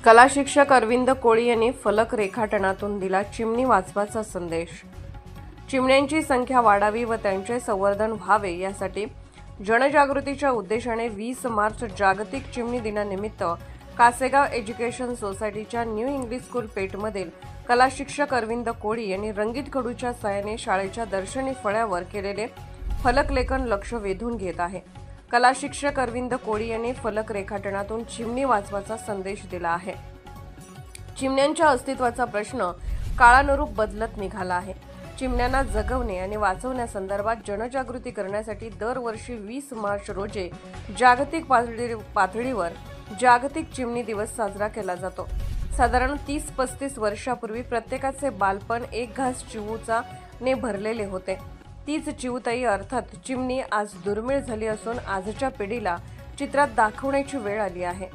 कला शिक्षक अरविंद कोळी यांनी फलक रेखाटनातून दिला चिमणी वाचवाचा संदेश। चिमण्यांची संख्या वाढावी व त्यांचे संवर्धन व्हावे यासाठी जनजागृतीच्या उद्देशाने 20 मार्च जागतिक चिमणी दिनानिमित्त कासेगाव एज्युकेशन सोसायटीच्या न्यू इंग्लिश स्कूल पेठमधील कला शिक्षक अरविंद कोळी यांनी रंगीत खडूच्या साहाय्याने शाळेच्या दर्शनी फळ्यावर केलेले फलकलेखन लक्ष वेधून घेत आहे। कला शिक्षक अरविंद कोळी यांनी फलक रेखाटनातून चिमणी वाचवाचा संदेश दिला आहे। चिमण्यांच्या अस्तित्वाचा प्रश्न काळानुरूप बदलत निघाला आहे। चिमण्यांना जगवणे आणि वाचवण्यासंदर्भात जनजागृती करण्यासाठी दरवर्षी 20 मार्च रोजी जागतिक पातळीवर जागतिक चिमणी दिवस साजरा केला जातो। साधारण 30-35 वर्षापूर्वी प्रत्येकाचे बालपण एक घास चिवूचाने भरलेले होते। तीच चिवताई अर्थात चिमणी आज दुर्मिळ झाली असून आजच्या पिढीला चित्रात दाखवण्याची वेळ आली आहे।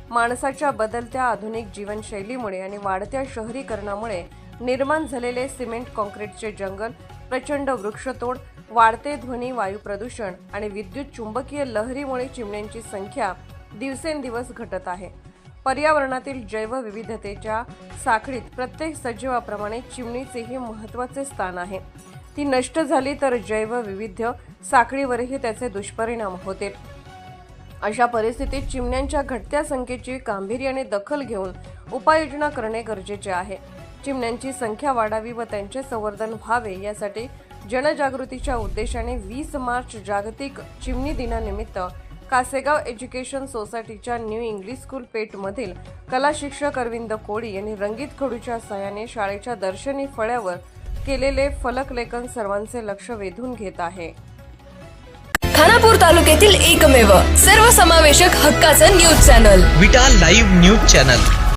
माणसाच्या बदलत्या आधुनिक जीवनशैलीमुळे आणि वाढत्या शहरीकरणामुळे निर्माण झालेले सिमेंट काँक्रीटचे जंगल, प्रचंड वृक्षतोड, वाढते ध्वनी वायू प्रदूषण आणि विद्युत चुंबकीय लहरीमुळे चिमण्यांची संख्या दिवसेंदिवस घटत आहे। पर्यावरणातील जैवविविधतेच्या साखळीत प्रत्येक सजीवाप्रमाणे चिमणीचेही महत्त्वाचे स्थान आहे। ती नष्ट झाली तर जैवविविध साखळीवरही त्याचे दुष्परिणाम होतील। अशा परिस्थितीत चिमण्यांच्या घटत्या संख्येची गांभीर्याने दखल घेऊन उपाययोजना करणे गरजेचे आहे। चिमण्यांची संख्या वाढावी व त्यांचे संवर्धन व्हावे यासाठी जनजागृतीच्या उद्देशाने 20 मार्च जागतिक चिमणी दिनानिमित्त कासेगाव एज्युकेशन सोसायटीच्या न्यू इंग्लिश स्कूल पेठमधील कला शिक्षक अरविंद कोळी यांनी रंगीत खडूच्या साहाय्याने शाळेच्या दर्शनी फळ्यावर केलेले फलकलेखन सर्वांचे लक्ष वेधून घेत आहे। खानापूर तालुक्यातील एकमेव सर्वसमावेशक हक्काचं न्यूज चॅनल विटा लाईव्ह न्यूज चॅनल।